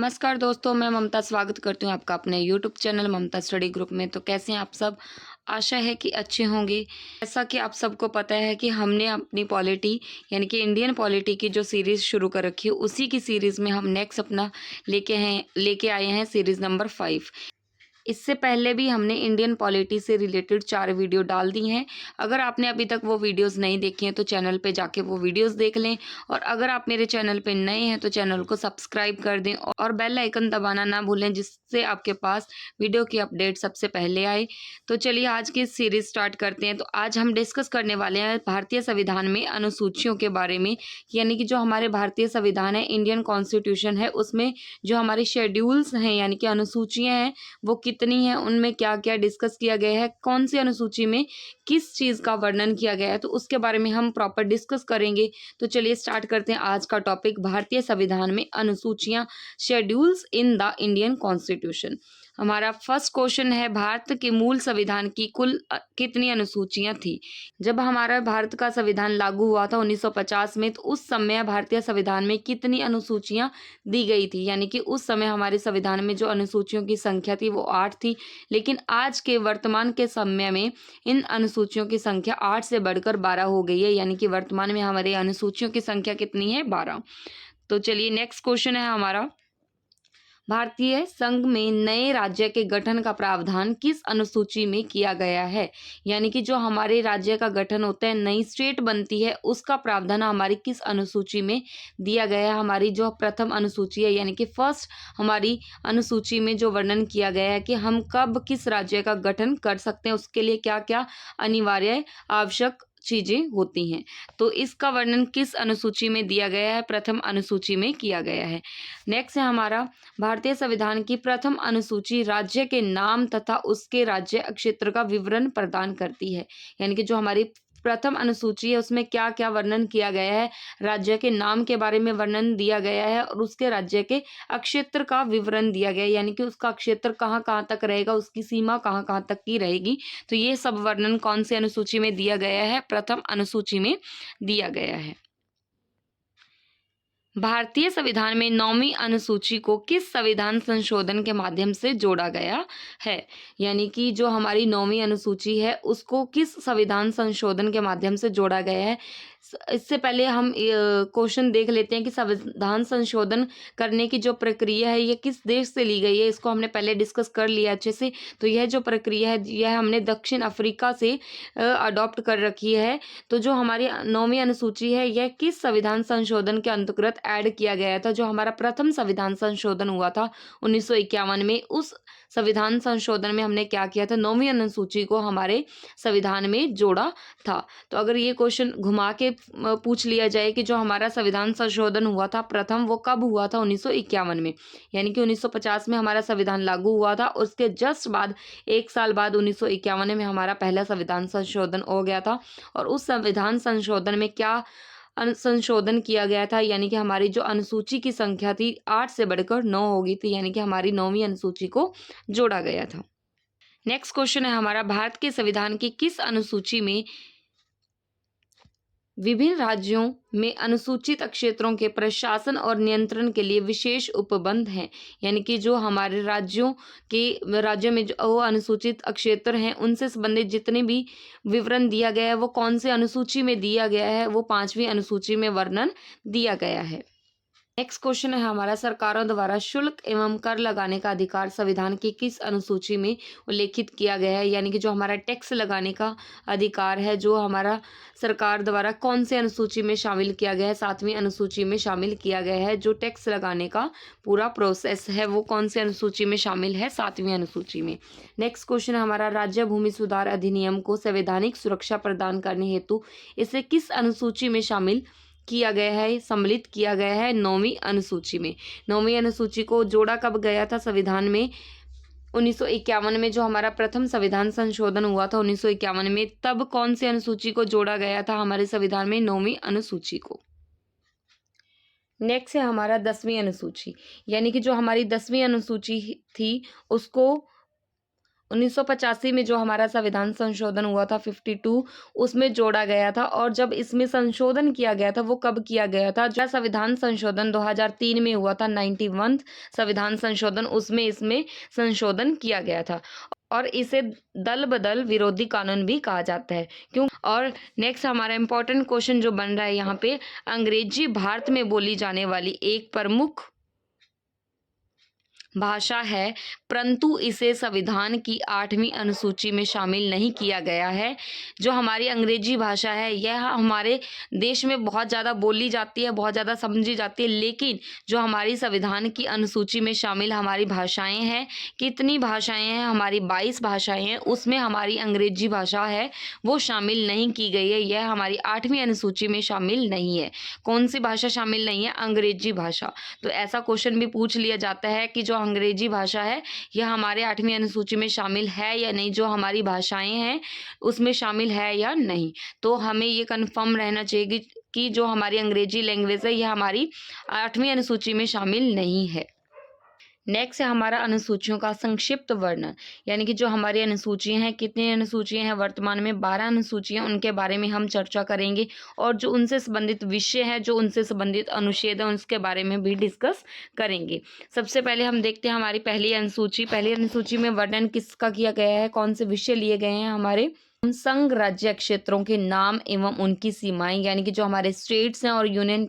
नमस्कार दोस्तों, मैं ममता स्वागत करती हूँ आपका अपने यूट्यूब चैनल ममता स्टडी ग्रुप में। तो कैसे हैं आप सब? आशा है कि अच्छे होंगे। जैसा कि आप सबको पता है कि हमने अपनी पॉलिटी यानी कि इंडियन पॉलिटी की जो सीरीज़ शुरू कर रखी है, उसी की सीरीज़ में हम नेक्स्ट अपना लेके आए हैं सीरीज़ नंबर 5। इससे पहले भी हमने इंडियन पॉलिटी से रिलेटेड 4 वीडियो डाल दी हैं। अगर आपने अभी तक वो वीडियोज़ नहीं देखी हैं तो चैनल पे जाके वो वीडियोज़ देख लें, और अगर आप मेरे चैनल पे नए हैं तो चैनल को सब्सक्राइब कर दें और बेल आइकन दबाना ना भूलें, जिससे आपके पास वीडियो की अपडेट सबसे पहले आए। तो चलिए आज की सीरीज़ स्टार्ट करते हैं। तो आज हम डिस्कस करने वाले हैं भारतीय संविधान में अनुसूचियों के बारे में, यानी कि जो हमारे भारतीय संविधान है, इंडियन कॉन्स्टिट्यूशन है, उसमें जो हमारे शेड्यूल्स हैं यानी कि अनुसूचियाँ हैं वो कितनी है, उनमें क्या-क्या डिस्कस किया गया है, कौन सी अनुसूची में किस चीज़ का वर्णन किया गया है, तो उसके बारे में हम प्रॉपर डिस्कस करेंगे। तो चलिए स्टार्ट करते हैं आज का टॉपिक, भारतीय संविधान में अनुसूचियाँ, schedules in the Indian constitution. हमारा फर्स्ट क्वेश्चन है, भारत के मूल संविधान की कुल कितनी अनुसूचियाँ थी? जब हमारा भारत का संविधान लागू हुआ था 1950 में, तो उस समय भारतीय संविधान में कितनी अनुसूचियाँ दी गई थी? यानी कि उस समय हमारे संविधान में जो अनुसूचियों की संख्या थी वो 8 थी, लेकिन आज के वर्तमान के समय में इन अनुसूचियों की संख्या 8 से बढ़कर 12 हो गई है, यानी कि वर्तमान में हमारे अनुसूचियों की संख्या कितनी है? 12। तो चलिए नेक्स्ट क्वेश्चन है हमारा, भारतीय संघ में नए राज्य के गठन का प्रावधान किस अनुसूची में किया गया है? यानी कि जो हमारे राज्य का गठन होता है, नई स्टेट बनती है, उसका प्रावधान हमारी किस अनुसूची में दिया गया है? हमारी जो प्रथम अनुसूची है यानी कि फर्स्ट हमारी अनुसूची में जो वर्णन किया गया है कि हम कब किस राज्य का गठन कर सकते हैं, उसके लिए क्या क्या अनिवार्य आवश्यक चीजें होती हैं। तो इसका वर्णन किस अनुसूची में दिया गया है? प्रथम अनुसूची में किया गया है। नेक्स्ट है हमारा, भारतीय संविधान की प्रथम अनुसूची राज्य के नाम तथा उसके राज्य क्षेत्र का विवरण प्रदान करती है। यानी कि जो हमारी प्रथम अनुसूची है उसमें क्या क्या वर्णन किया गया है? राज्य के नाम के बारे में वर्णन दिया गया है और उसके राज्य के क्षेत्र का विवरण दिया गया है, यानी कि उसका क्षेत्र कहाँ कहाँ तक रहेगा, उसकी सीमा कहाँ कहाँ तक की रहेगी। तो ये सब वर्णन कौन सी अनुसूची में दिया गया है? प्रथम अनुसूची में दिया गया है। भारतीय संविधान में 9वीं अनुसूची को किस संविधान संशोधन के माध्यम से जोड़ा गया है? यानी कि जो हमारी 9वीं अनुसूची है उसको किस संविधान संशोधन के माध्यम से जोड़ा गया है? इससे पहले हम क्वेश्चन देख लेते हैं कि संविधान संशोधन करने की जो प्रक्रिया है ये किस देश से ली गई है। इसको हमने पहले डिस्कस कर लिया अच्छे से। तो यह जो प्रक्रिया है यह हमने दक्षिण अफ्रीका से अडॉप्ट कर रखी है। तो जो हमारी 9वीं अनुसूची है यह किस संविधान संशोधन के अंतर्गत ऐड किया गया था? जो हमारा प्रथम संविधान संशोधन हुआ था 1951 में, उस संविधान संशोधन में हमने क्या किया था? 9वीं अनुसूची को हमारे संविधान में जोड़ा था। तो अगर ये क्वेश्चन घुमा के पूछ लिया जाए कि जो हमारा संविधान संशोधन हुआ था प्रथम, वो कब हुआ था? 1951 में। यानी कि 1950 में हमारा संविधान लागू हुआ था, उसके जस्ट बाद 1 साल बाद 1951 में हमारा पहला संविधान संशोधन हो गया था। और उस संविधान संशोधन में क्या संशोधन किया गया था? यानी कि हमारी जो अनुसूची की संख्या थी 8 से बढ़कर 9 हो गई थी, यानी कि हमारी 9वीं अनुसूची को जोड़ा गया था। नेक्स्ट क्वेश्चन है हमारा, भारत के संविधान की किस अनुसूची में विभिन्न राज्यों में अनुसूचित क्षेत्रों के प्रशासन और नियंत्रण के लिए विशेष उपबंध हैं? यानी कि जो हमारे राज्यों में जो अनुसूचित क्षेत्र हैं उनसे संबंधित जितने भी विवरण दिया गया है वो कौन से अनुसूची में दिया गया है? वो 5वीं अनुसूची में वर्णन दिया गया है। नेक्स्ट क्वेश्चन है हमारा, सरकारों द्वारा शुल्क एवं कर लगाने का अधिकार संविधान की किस अनुसूची में उल्लेखित किया गया है? यानी कि जो हमारा टैक्स लगाने का अधिकार है जो हमारा सरकार द्वारा कौन से अनुसूची में शामिल किया गया है? 7वीं अनुसूची में शामिल किया गया है। जो टैक्स लगाने का पूरा प्रोसेस है वो कौन से अनुसूची में शामिल है? 7वीं अनुसूची में। नेक्स्ट क्वेश्चन है हमारा, राज्य भूमि सुधार अधिनियम को संवैधानिक सुरक्षा प्रदान करने हेतु इसे किस अनुसूची में शामिल किया गया है, सम्मिलित किया गया है? 9वीं अनुसूची में। 9वीं अनुसूची को जोड़ा कब गया था संविधान में? 1951 में। जो हमारा प्रथम संविधान संशोधन हुआ था 1951 में, तब कौन सी अनुसूची को जोड़ा गया था हमारे संविधान में? 9वीं अनुसूची को। नेक्स्ट है हमारा 10वीं अनुसूची, यानी कि जो हमारी 10वीं अनुसूची थी उसको 1985 में जो हमारा संविधान संशोधन हुआ था 52, उसमें जोड़ा गया था। और जब इसमें संशोधन किया गया था वो कब किया गया था? जो संविधान संशोधन 2003 में हुआ था, 91 संविधान संशोधन, उसमें इसमें संशोधन किया गया था। और इसे दल बदल विरोधी कानून भी कहा जाता है। क्यों? और नेक्स्ट हमारा इंपॉर्टेंट क्वेश्चन जो बन रहा है यहाँ पे, अंग्रेजी भारत में बोली जाने वाली एक प्रमुख भाषा है, परंतु इसे संविधान की 8वीं अनुसूची में शामिल नहीं किया गया है। जो हमारी अंग्रेजी भाषा है यह हमारे देश में बहुत ज़्यादा बोली जाती है, बहुत ज़्यादा समझी जाती है, लेकिन जो हमारी संविधान की अनुसूची में शामिल हमारी भाषाएं हैं, कितनी भाषाएं हैं? हमारी 22 भाषाएं हैं, उसमें हमारी अंग्रेजी भाषा है वो शामिल नहीं की गई है। यह हमारी 8वीं अनुसूची में शामिल नहीं है। कौन सी भाषा शामिल नहीं है? अंग्रेजी भाषा। तो ऐसा क्वेश्चन भी पूछ लिया जाता है कि जो अंग्रेजी भाषा है यह हमारे 8वीं अनुसूची में शामिल है या नहीं, जो हमारी भाषाएं हैं उसमें शामिल है या नहीं। तो हमें ये कंफर्म रहना चाहिए कि जो हमारी अंग्रेजी लैंग्वेज है यह हमारी 8वीं अनुसूची में शामिल नहीं है। नेक्स्ट है हमारा अनुसूचियों का संक्षिप्त वर्णन, यानी कि जो हमारी अनुसूचियां हैं, कितनी अनुसूचियां हैं? वर्तमान में 12 अनुसूचियां, उनके बारे में हम चर्चा करेंगे। और जो उनसे संबंधित विषय है, जो उनसे संबंधित अनुच्छेद है, उसके बारे में भी डिस्कस करेंगे। सबसे पहले हम देखते हैं हमारी पहली अनुसूची में वर्णन किसका किया गया है, कौन से विषय लिए गए हैं हमारे? संघ राज्य क्षेत्रों के नाम एवं उनकी सीमाएं, यानी कि जो हमारे स्टेट्स हैं और यूनियन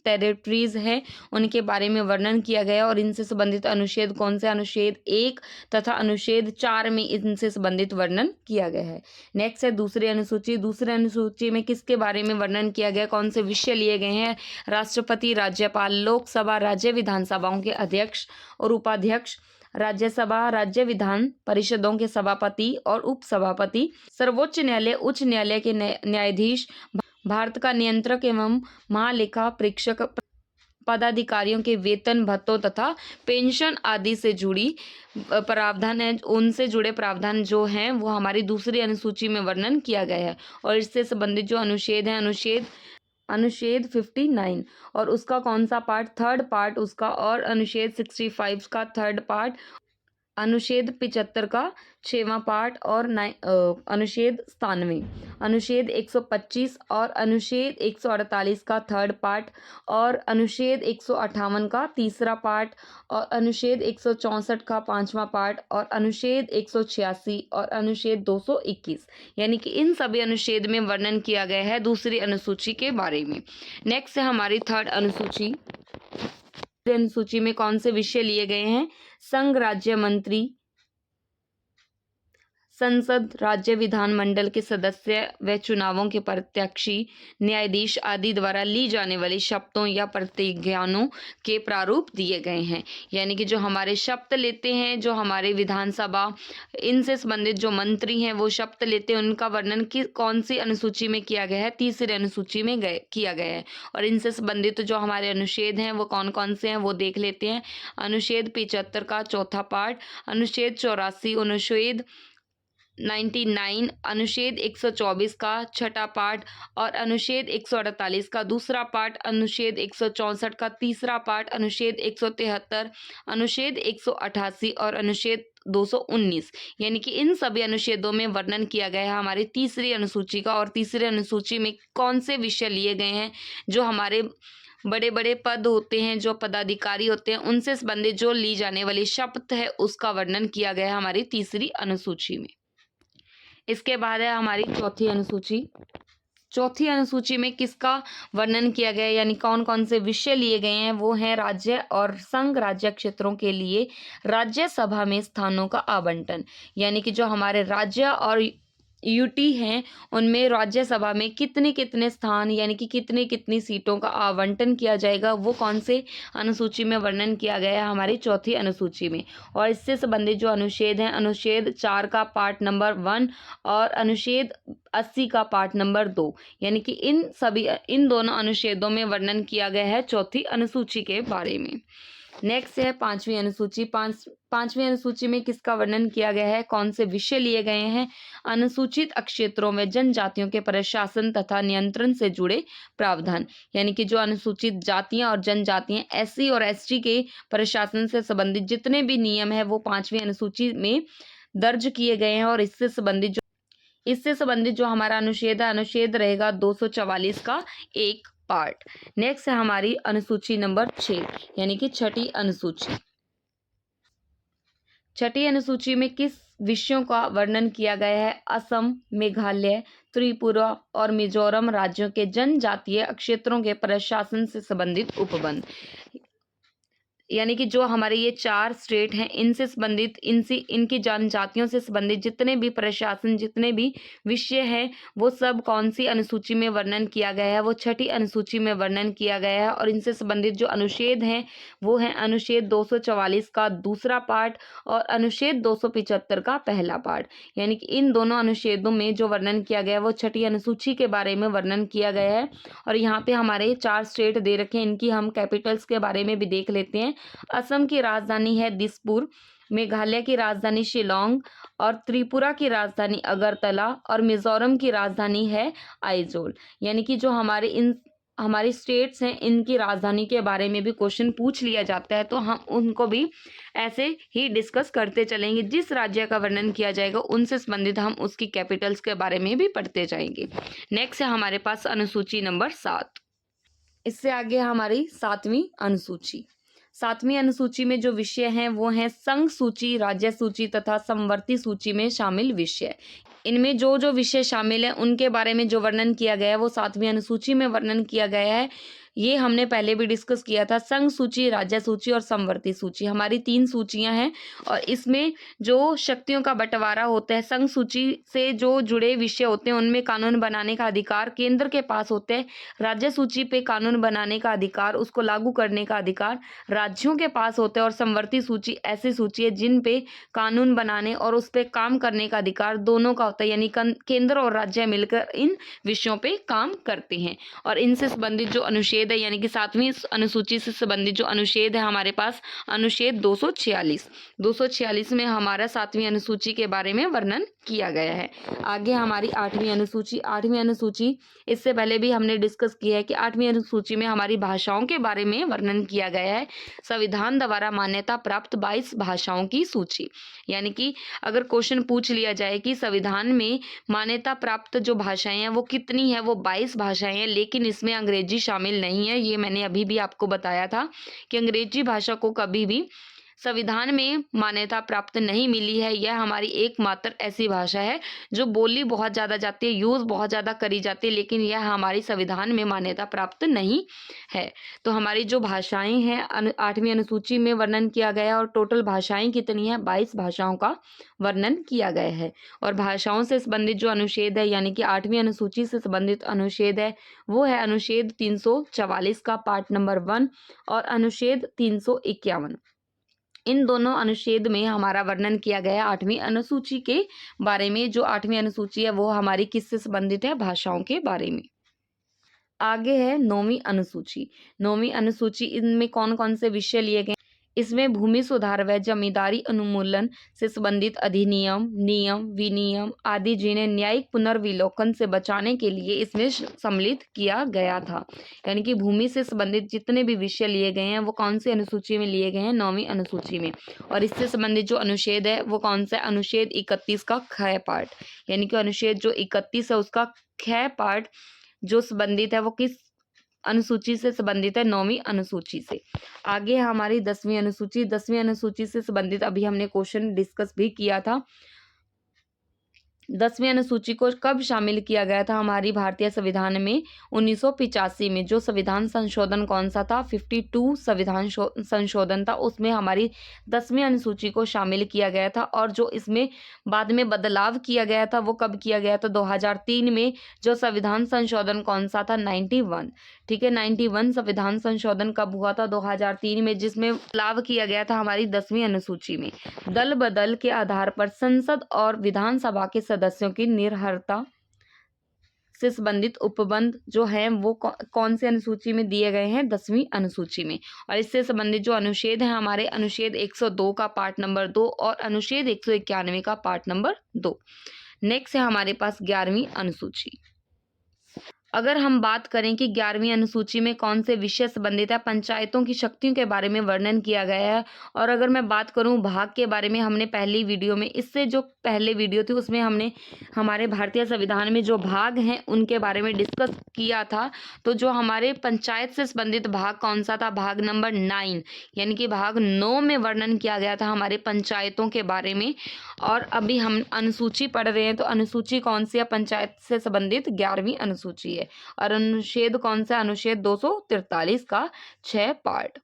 टेरिटरीज हैं उनके बारे में वर्णन किया गया। और इनसे संबंधित अनुच्छेद कौन से? अनुच्छेद 1 तथा अनुच्छेद 4 में इनसे संबंधित वर्णन किया गया है। नेक्स्ट है दूसरी अनुसूची में किसके बारे में वर्णन किया गया, कौन से विषय लिए गए हैं? राष्ट्रपति, राज्यपाल, लोकसभा, राज्य विधानसभाओं के अध्यक्ष और उपाध्यक्ष, राज्यसभा, राज्य विधान परिषदों के सभापति और उपसभापति, सर्वोच्च न्यायालय, उच्च न्यायालय के न्यायाधीश, भारत का नियंत्रक एवं महालेखा परीक्षक, पदाधिकारियों के वेतन, भत्तों तथा पेंशन आदि से जुड़ी प्रावधान है, उनसे जुड़े प्रावधान जो हैं वो हमारी दूसरी अनुसूची में वर्णन किया गया है। और इससे संबंधित जो अनुच्छेद हैं, अनुच्छेद 59 और उसका कौन सा पार्ट? 3rd पार्ट उसका, और अनुच्छेद 65 का 3rd पार्ट, अनुच्छेद 75 का 6वां पार्ट, और अनुच्छेद 97, अनुच्छेद 125 और अनुच्छेद 148 का 3rd पार्ट, और अनुच्छेद 158 का 3रा पार्ट, और अनुच्छेद 164 का 5वां पार्ट, और अनुच्छेद 186 और अनुच्छेद 221, यानी कि इन सभी अनुच्छेद में वर्णन किया गया है दूसरी अनुसूची के बारे में। नेक्स्ट है हमारी 3rd अनुसूची में कौन से विषय लिए गए हैं? संघ राज्य मंत्री, संसद, राज्य विधानमंडल के सदस्य व चुनावों के प्रत्याशी, न्यायाधीश आदि द्वारा ली जाने वाली शपथों या प्रतिज्ञानों के प्रारूप दिए गए हैं। यानी कि जो हमारे शपथ लेते हैं, जो हमारे विधानसभा, इनसे संबंधित जो मंत्री हैं वो शपथ लेते हैं, उनका वर्णन कौन सी अनुसूची में किया गया है? तीसरी अनुसूची में किया गया है। और इनसे संबंधित जो हमारे अनुच्छेद हैं वो कौन कौन से हैं वो देख लेते हैं। अनुच्छेद 75 का 4था पार्ट, अनुच्छेद 84, अनुच्छेद 99, अनुच्छेद 124 का 6ठा पार्ट, और अनुच्छेद 148 का 2रा पार्ट, अनुच्छेद 164 का 3रा पार्ट, अनुच्छेद 173, अनुच्छेद 188 और अनुच्छेद 219, यानी कि इन सभी अनुच्छेदों में वर्णन किया गया है हमारी तीसरी अनुसूची का। और तीसरी अनुसूची में कौन से विषय लिए गए हैं? जो हमारे बड़े बड़े पद होते हैं, जो पदाधिकारी होते हैं, उनसे संबंधित जो ली जाने वाली शपथ है उसका वर्णन किया गया है हमारी तीसरी अनुसूची में। इसके बाद है हमारी चौथी अनुसूची में किसका वर्णन किया गया है, यानी कौन कौन से विषय लिए गए हैं? वो हैं राज्य और संघ राज्य क्षेत्रों के लिए राज्यसभा में स्थानों का आवंटन, यानी कि जो हमारे राज्य और यूटी हैं उनमें राज्यसभा में कितने कितने स्थान, यानी कि कितनी कितनी सीटों का आवंटन किया जाएगा, वो कौन से अनुसूची में वर्णन किया गया है? हमारी चौथी अनुसूची में। और इससे संबंधित जो अनुच्छेद हैं, अनुच्छेद 4 का पार्ट नंबर 1 और अनुच्छेद 80 का पार्ट नंबर 2, यानी कि इन दोनों अनुच्छेदों में वर्णन किया गया है चौथी अनुसूची के बारे में। नेक्स्ट है 5वीं अनुसूची। पांचवी अनुसूची में किसका वर्णन किया गया है, कौन से विषय लिए गए हैं? अनुसूचित क्षेत्रों में जनजातियों के प्रशासन तथा नियंत्रण से जुड़े प्रावधान, यानी कि जो अनुसूचित जातियां और जनजातियां, एससी और एसटी के प्रशासन से संबंधित जितने भी नियम है वो 5वीं अनुसूची में दर्ज किए गए हैं और इससे संबंधित जो हमारा अनुच्छेद है, अनुच्छेद रहेगा 244 का एक पार्ट। नेक्स्ट है हमारी अनुसूची नंबर 6 यानी कि छठी अनुसूची। छठी अनुसूची में किस विषयों का वर्णन किया गया है? असम, मेघालय, त्रिपुरा और मिजोरम राज्यों के जनजातीय क्षेत्रों के प्रशासन से संबंधित उपबंध। यानी कि जो हमारे ये 4 स्टेट हैं, इनसे संबंधित इनकी जनजातियों से संबंधित जितने भी प्रशासन, जितने भी विषय हैं, वो सब कौन सी अनुसूची में वर्णन किया गया है? वो छठी अनुसूची में वर्णन किया गया है। और इनसे संबंधित जो अनुच्छेद हैं वो है अनुच्छेद 244 का दूसरा पार्ट और अनुच्छेद 275 का पहला पार्ट। यानी कि इन दोनों अनुच्छेदों में जो वर्णन किया गया है वो छठी अनुसूची के बारे में वर्णन किया गया है। और यहाँ पे हमारे 4 स्टेट दे रखे हैं, इनकी हम कैपिटल्स के बारे में भी देख लेते हैं। असम की राजधानी है दिसपुर, मेघालय की राजधानी शिलोंग और त्रिपुरा की राजधानी अगरतला और मिजोरम की राजधानी है आइजोल। यानी कि जो हमारी स्टेट्स हैं, इनकी राजधानी के बारे में भी क्वेश्चन पूछ लिया जाता है, तो हम उनको भी ऐसे ही डिस्कस करते चलेंगे। जिस राज्य का वर्णन किया जाएगा उनसे संबंधित हम उसकी कैपिटल्स के बारे में भी पढ़ते जाएंगे। नेक्स्ट है हमारे पास अनुसूची नंबर 7। इससे आगे हमारी 7वीं अनुसूची। 7वीं अनुसूची में जो विषय हैं वो हैं संघ सूची, राज्य सूची तथा समवर्ती सूची में शामिल विषय। इनमें जो जो विषय शामिल हैं उनके बारे में जो वर्णन किया गया है वो 7वीं अनुसूची में वर्णन किया गया है। ये हमने पहले भी डिस्कस किया था। संघ सूची, राज्य सूची और समवर्ती सूची हमारी 3 सूचियां हैं और इसमें जो शक्तियों का बंटवारा होता है, संघ सूची से जो जुड़े विषय होते हैं उनमें कानून बनाने का अधिकार केंद्र के पास होता है। राज्य सूची पे कानून बनाने का अधिकार, उसको लागू करने का अधिकार राज्यों के पास होता है। और समवर्ती सूची ऐसी सूची है जिन पे कानून बनाने और उस पर काम करने का अधिकार दोनों का होता है, यानी केंद्र और राज्य मिलकर इन विषयों पे काम करते हैं। और इनसे संबंधित जो अनुच्छेद है, यानी कि 7वीं अनुसूची से संबंधित जो अनुच्छेद है हमारे पास अनुच्छेद 246 में हमारा 7वीं अनुसूची के बारे में वर्णन किया गया है। आगे हमारी 8वीं अनुसूची। 8वीं अनुसूची इससे पहले भी हमने डिस्कस किया है कि 8वीं अनुसूची में हमारी भाषाओं के बारे में वर्णन किया गया है। संविधान द्वारा मान्यता प्राप्त 22 भाषाओं की सूची। यानी कि अगर क्वेश्चन पूछ लिया जाए कि संविधान में मान्यता प्राप्त जो भाषाएं हैं वो कितनी है, वो 22 भाषाएं हैं, लेकिन इसमें अंग्रेजी शामिल नहीं है। ये मैंने अभी भी आपको बताया था कि अंग्रेजी भाषा को कभी भी संविधान में मान्यता प्राप्त नहीं मिली है। यह हमारी एकमात्र ऐसी भाषा है जो बोली बहुत ज़्यादा जाती है, यूज़ बहुत ज़्यादा करी जाती है, लेकिन यह हमारी संविधान में मान्यता प्राप्त नहीं है। तो हमारी जो भाषाएं हैं 8वीं अनुसूची में वर्णन किया गया है और टोटल भाषाएं कितनी है? 22 भाषाओं का वर्णन किया गया है। और भाषाओं से संबंधित जो अनुच्छेद है, यानी कि 8वीं अनुसूची से संबंधित अनुच्छेद है वो है अनुच्छेद 344 का पार्ट नंबर 1 और अनुच्छेद 351। इन दोनों अनुच्छेद में हमारा वर्णन किया गया 8वीं अनुसूची के बारे में। जो 8वीं अनुसूची है वो हमारी किससे संबंधित है? भाषाओं के बारे में। आगे है 9वीं अनुसूची। 9वीं अनुसूची, इनमें कौन कौन से विषय लिए गए? इसमें भूमि सुधार व जमींदारी उन्मूलन से संबंधित अधिनियम, नियम, विनियम आदि जिन्हें न्यायिक पुनर्विलोकन से बचाने के लिए इसमें सम्मिलित किया गया था। यानी कि भूमि से संबंधित जितने भी विषय लिए गए हैं वो कौन सी अनुसूची में लिए गए हैं? 9वीं अनुसूची में। और इससे संबंधित जो अनुच्छेद है वो कौन सा? अनुच्छेद 31 का ख पार्ट। यानी कि अनुच्छेद जो 31 है उसका ख पार्ट जो संबंधित है वो किस अनुसूची से संबंधित है? 9वीं अनुसूची से। आगे हमारी 10वीं अनुसूची। 10वीं अनुसूची से संबंधित अभी हमने क्वेश्चन डिस्कस भी किया था। 10वीं अनुसूची को कब शामिल किया गया था हमारी भारतीय संविधान में? 1985 में। जो संविधान संशोधन कौन सा था? 52 संविधान संशोधन था, उसमें हमारी 10वीं अनुसूची को शामिल किया गया था। और जो इसमें बाद में बदलाव किया गया था वो कब किया गया था? 2003 में। जो संविधान संशोधन कौन सा था? 91। ठीक है, 91 संविधान संशोधन कब हुआ था? 2003 में, जिसमें बदलाव किया गया था हमारी 10वीं अनुसूची में। दल बदल के आधार पर संसद और विधानसभा के सदस्यों की निर्भरता से संबंधित उपबंध जो हैं वो कौन से अनुसूची में दिए गए हैं? 10वीं अनुसूची में। और इससे संबंधित जो अनुच्छेद हैं हमारे अनुच्छेद 102 का पार्ट नंबर 2 और अनुच्छेद 191 का पार्ट नंबर 2। नेक्स्ट है हमारे पास 11वीं अनुसूची। अगर हम बात करें कि 11वीं अनुसूची में कौन से विषय संबंधित है, पंचायतों की शक्तियों के बारे में वर्णन किया गया है। और अगर मैं बात करूं भाग के बारे में, हमने पहली वीडियो में, इससे जो पहले वीडियो थी उसमें हमने हमारे भारतीय संविधान में जो भाग हैं उनके बारे में डिस्कस किया था। तो जो हमारे पंचायत से संबंधित भाग कौन सा था, भाग नंबर 9 यानी कि भाग 9 में वर्णन किया गया था हमारे पंचायतों के बारे में। और अभी हम अनुसूची पढ़ रहे हैं, तो अनुसूची कौन सी है, पंचायत से संबंधित 11वीं अनुसूची है। और अनुच्छेद कौन सा, अनुच्छेद 243 का 6 पार्ट।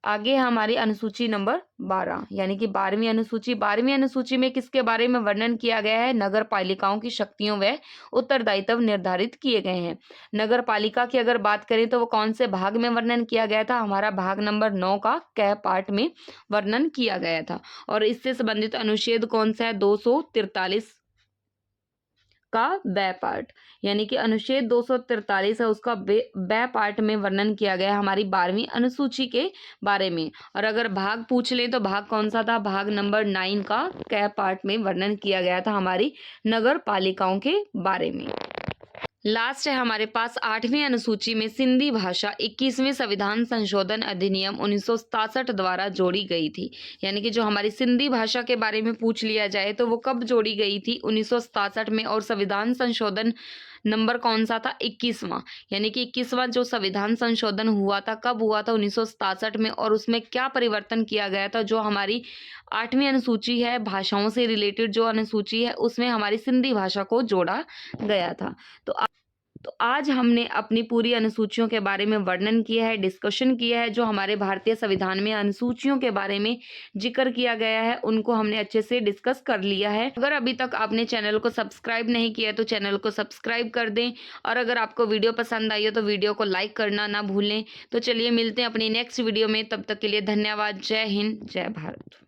आगे हमारी अनुसूची नंबर 12 यानी कि 12वीं अनुसूची। 12वीं अनुसूची में किसके बारे में वर्णन किया गया है, नगर पालिकाओं की शक्तियों व उत्तरदायित्व निर्धारित किए गए हैं। नगर पालिका की अगर बात करें तो वो कौन से भाग में वर्णन किया गया था, हमारा भाग नंबर 9 का क पार्ट में वर्णन किया गया था। और इससे संबंधित अनुच्छेद कौन सा है, 243 का ब पार्ट यानी कि अनुच्छेद 243 है, उसका ब पार्ट में वर्णन किया गया हमारी 12वीं अनुसूची के बारे में। और अगर भाग पूछ ले तो भाग कौन सा था, भाग नंबर 9 का क पार्ट में वर्णन किया गया था हमारी नगर पालिकाओं के बारे में। लास्ट है हमारे पास 8वीं अनुसूची में सिंधी भाषा 21वें संविधान संशोधन अधिनियम 1967 द्वारा जोड़ी गई थी। यानी कि जो हमारी सिंधी भाषा के बारे में पूछ लिया जाए तो वो कब जोड़ी गई थी, 1967 में। और संविधान संशोधन नंबर कौन सा था, 21वां। यानी कि 21वां जो संविधान संशोधन हुआ था, कब हुआ था, 1967 में। और उसमें क्या परिवर्तन किया गया था, जो हमारी 8वीं अनुसूची है, भाषाओं से रिलेटेड जो अनुसूची है, उसमें हमारी सिंधी भाषा को जोड़ा गया था। तो आज हमने अपनी पूरी अनुसूचियों के बारे में वर्णन किया है, डिस्कशन किया है। जो हमारे भारतीय संविधान में अनुसूचियों के बारे में जिक्र किया गया है उनको हमने अच्छे से डिस्कस कर लिया है। अगर अभी तक आपने चैनल को सब्सक्राइब नहीं किया है तो चैनल को सब्सक्राइब कर दें। और अगर आपको वीडियो पसंद आई हो तो वीडियो को लाइक करना ना भूलें। तो चलिए मिलते हैं अपनी नेक्स्ट वीडियो में, तब तक के लिए धन्यवाद। जय हिंद, जय भारत।